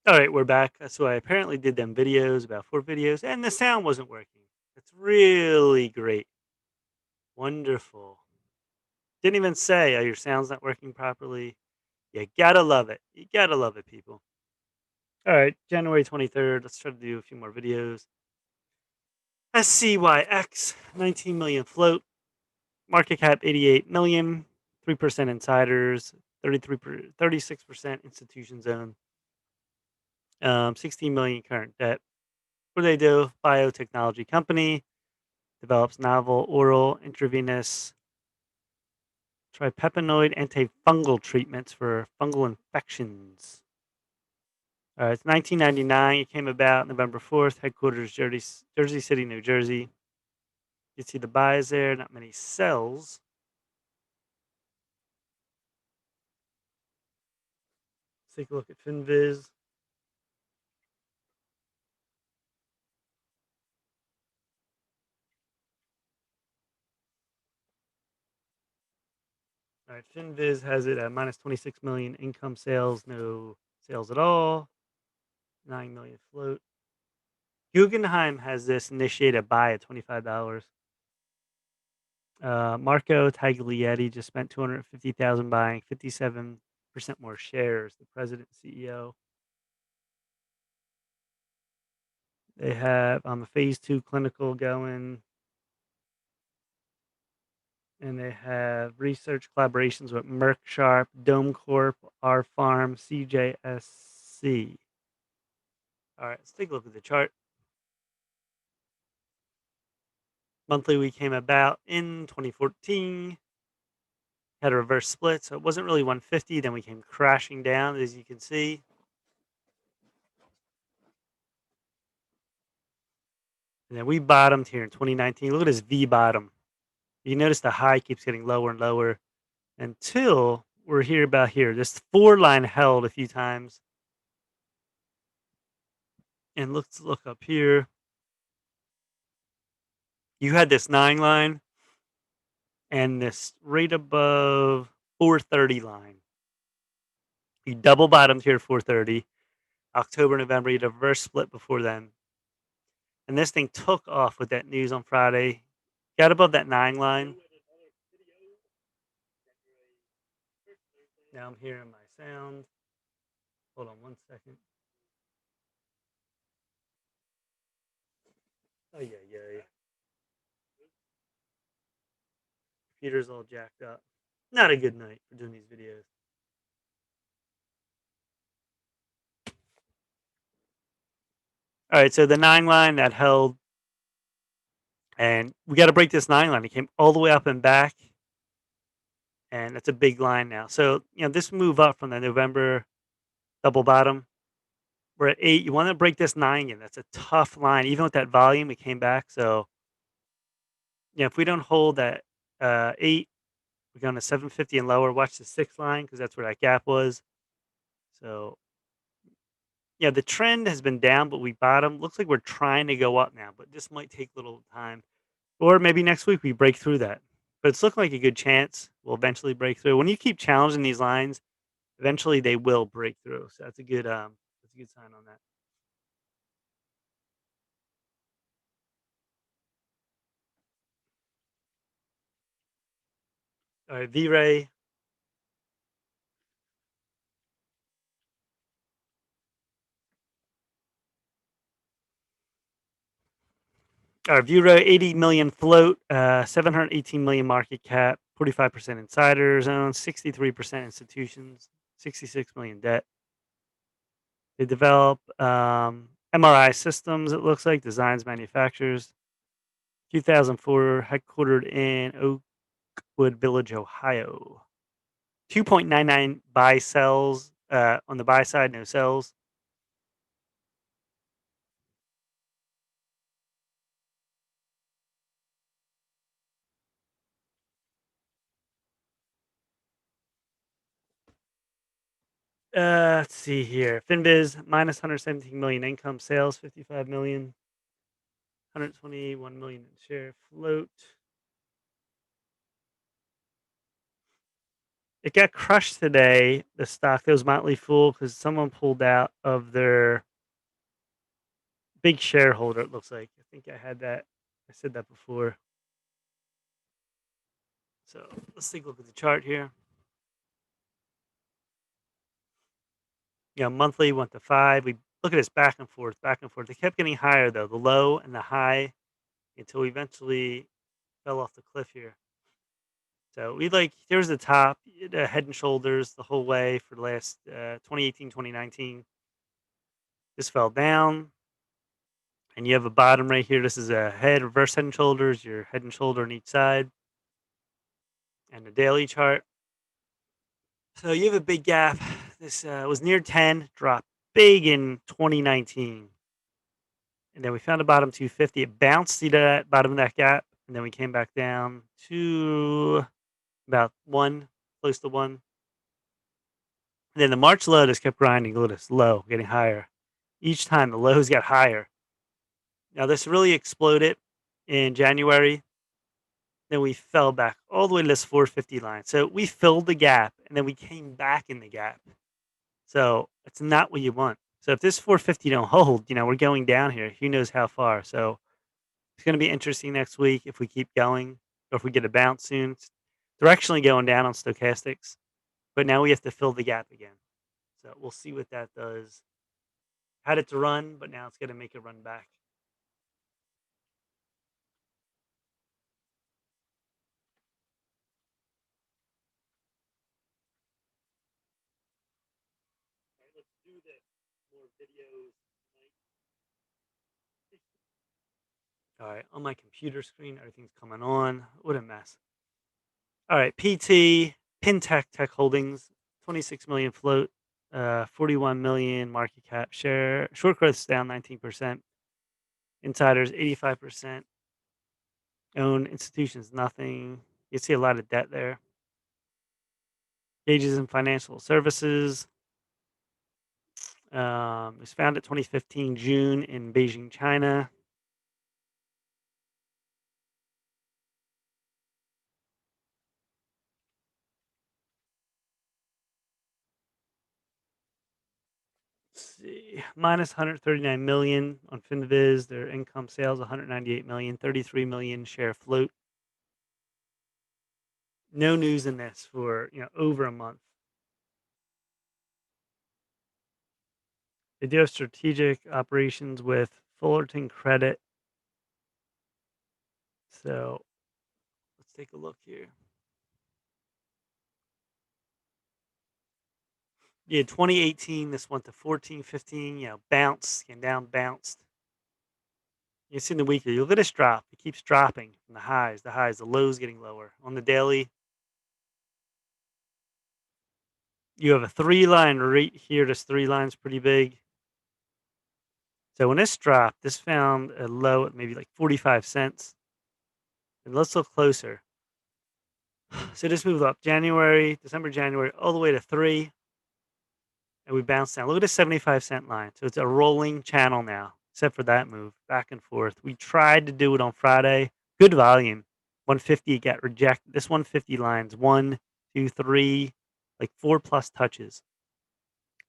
All right, we're back. So I apparently did them videos, about 4 videos, and the sound wasn't working. It's really great. Wonderful. Didn't even say, your sound's not working properly. You gotta love it. You gotta love it, people. All right, January 23rd. Let's try to do a few more videos. SCYX, 19 million float. Market cap 88 million. 3% insiders. 36% institutions own. 16 million current debt. What do they do? Biotechnology company. Develops novel oral intravenous tripepenoid antifungal treatments for fungal infections. It's 1999. It came about November 4th. Headquarters Jersey City, New Jersey. You see the buys there. Not many sells. Let's take a look at FinViz. All right, FinViz has it at minus 26 million income sales, no sales at all. 9 million float. Guggenheim has this initiate a buy at $25. Marco Taglietti just spent 250,000 buying 57% more shares. The president and CEO. They have a phase 2 clinical going, and they have research collaborations with Merck Sharp, Dome Corp, R Farm, CJSC. All right, let's take a look at the chart. Monthly we came about in 2014. Had a reverse split, so it wasn't really 150. Then we came crashing down, as you can see. And then we bottomed here in 2019. Look at this V bottom. You notice the high keeps getting lower and lower until we're here about here. This 4 line held a few times. And let's look up here. You had this 9 line and this right above 430 line. You double bottomed here at 430. October, November, you had a reverse split before then. And this thing took off with that news on Friday. Got above that 9 line. Now I'm hearing my sound. Hold on 1 second. Oh yeah. Computer's all jacked up. Not a good night for doing these videos. All right, so the 9 line that held, and we got to break this 9 line. It came all the way up and back, and that's a big line now. So this move up from the November double bottom, we're at 8. You want to break this 9 again. That's a tough line, even with that volume. It came back, so if we don't hold that 8, we're going to 750 and lower. Watch the 6 line because that's where that gap was. So the trend has been down, but we bottom. Looks like we're trying to go up now, but this might take a little time. Or maybe next week we break through that. But it's looking like a good chance we'll eventually break through. When you keep challenging these lines, eventually they will break through. So that's a good sign on that. All right, V-Ray. All right, V-Ray, 80 million float, 718 million market cap, 45% insiders own, 63% institutions, 66 million debt. They develop MRI systems, it looks like, designs, manufactures. 2004, headquartered in Oakwood Village, Ohio. 2.99 buy sells on the buy side, no sells. Let's see here. FinViz minus 117 million income, sales 55 million, 121 million in share float. It got crushed today, the stock that was Motley Fool, because someone pulled out of their big shareholder, it looks like. I think I had that. I said that before. So let's take a look at the chart here. Monthly went to 5. We look at this back and forth, back and forth. They kept getting higher though, the low and the high, until we eventually fell off the cliff here. So we like here's the top, the head and shoulders the whole way for the last 2018, 2019. This fell down, and you have a bottom right here. This is a head, reverse head and shoulders, your head and shoulder on each side, and the daily chart. So you have a big gap. This was near 10, dropped big in 2019. And then we found a bottom 250. It bounced to that bottom of that gap. And then we came back down to about 1, close to 1. And then the March low just kept grinding. Look at this low, getting higher. Each time the lows got higher. Now this really exploded in January. Then we fell back all the way to this 450 line. So we filled the gap and then we came back in the gap. So it's not what you want. So if this 450 don't hold, we're going down here. Who knows how far? So it's going to be interesting next week if we keep going or if we get a bounce soon. It's directionally going down on stochastics, but now we have to fill the gap again. So we'll see what that does. Had it to run, but now it's going to make it run back. All right, let's do this. More videos tonight. All right, on my computer screen, everything's coming on. What a mess. All right, PT, Pintech Tech Holdings, 26 million float, 41 million market cap share. Short growth's down 19%. Insiders 85%. Own institutions nothing. You see a lot of debt there. Gauges in financial services. It was founded 2015 June in Beijing, China. Let's see, minus 139 million on Finviz. Their income sales 198 million, 33 million share float. No news in this for over a month. They do have strategic operations with Fullerton Credit. So let's take a look here. Yeah, 2018, this went to 14, 15, bounced, came down, bounced. You see in the weekly, you look at this drop. It keeps dropping from the highs, the lows getting lower. On the daily, you have a 3 line right here. This 3 line's pretty big. So when this dropped, this found a low at maybe like 45 cents. And let's look closer. So this moved up December, January, all the way to 3. And we bounced down. Look at the 75-cent line. So it's a rolling channel now, except for that move back and forth. We tried to do it on Friday. Good volume. 150 got rejected. This 150 lines 1, 2, 3, like 4 plus touches.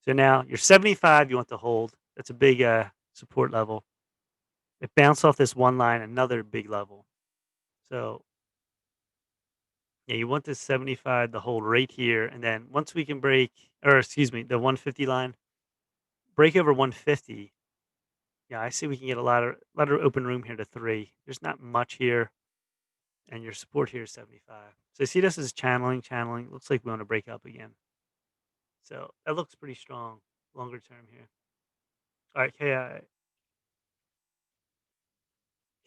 So now you're 75. You want to hold. That's a big support level. It bounced off this one line, another big level. So yeah, you want this 75 to hold right here, and then once we can break, or excuse me, the 150 line, break over 150. Yeah, I see we can get a lot of open room here to 3. There's not much here, and your support here is 75. So I see this as channeling, channeling. Looks like we want to break up again. So that looks pretty strong, longer term here. All right,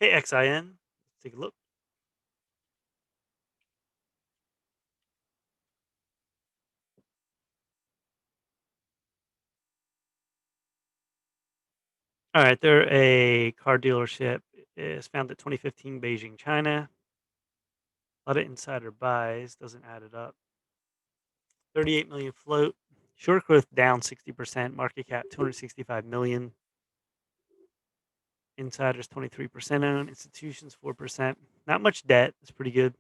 KXIN. Let's take a look. All right, they're a car dealership. It's founded 2015 Beijing, China. A lot of insider buys. Doesn't add it up. 38 million float. Short growth down 60%. Market cap 265 million. Insiders 23% own. Institutions 4%. Not much debt. It's pretty good.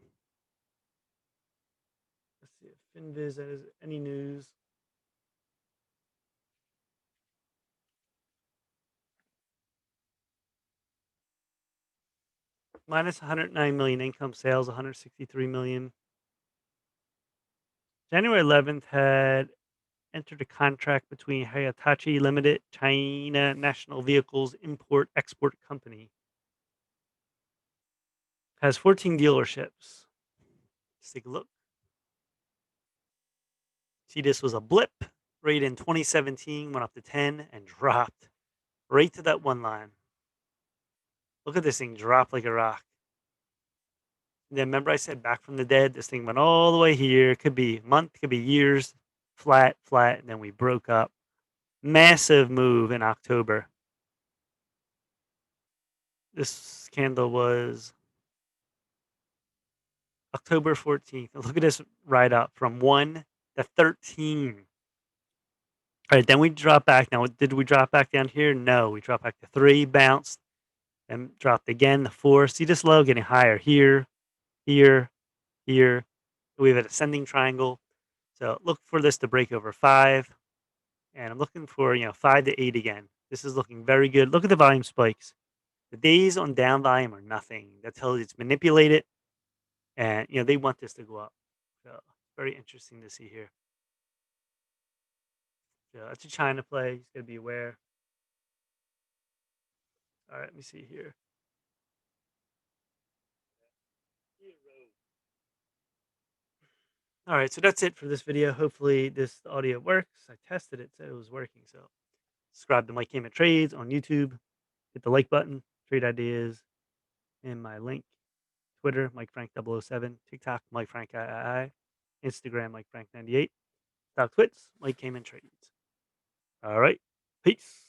Let's see Finviz, that is any news. Minus 109 million income sales, 163 million. January 11th had entered a contract between Hayatachi Limited, China National Vehicles Import Export Company. Has 14 dealerships. Let's take a look. See, this was a blip. Rate in 2017 went up to 10 and dropped right to that one line. Look at this thing drop like a rock. And then remember I said back from the dead, this thing went all the way here. Could be a month, could be years. Flat, flat, and then we broke up. Massive move in October. This candle was October 14th. Look at this ride up from 1 to 13. All right, then we drop back. Now, did we drop back down here? No, we dropped back to 3, bounced, and dropped again to 4. See this low getting higher here, here, here. We have an ascending triangle. So look for this to break over 5. And I'm looking for, 5 to 8 again. This is looking very good. Look at the volume spikes. The days on down volume are nothing. That tells you it's manipulated. And, they want this to go up. So very interesting to see here. So that's a China play. He's going to be aware. All right, let me see here. All right, so that's it for this video. Hopefully this audio works. I tested it, said it was working. So subscribe to Mike Cayman Trades on YouTube. Hit the like button, trade ideas, and my link. Twitter, Mike Frank 007. TikTok, Mike Frank III. Instagram, Mike Frank 98. Stock Twits, Mike Cayman Trades. All right, peace.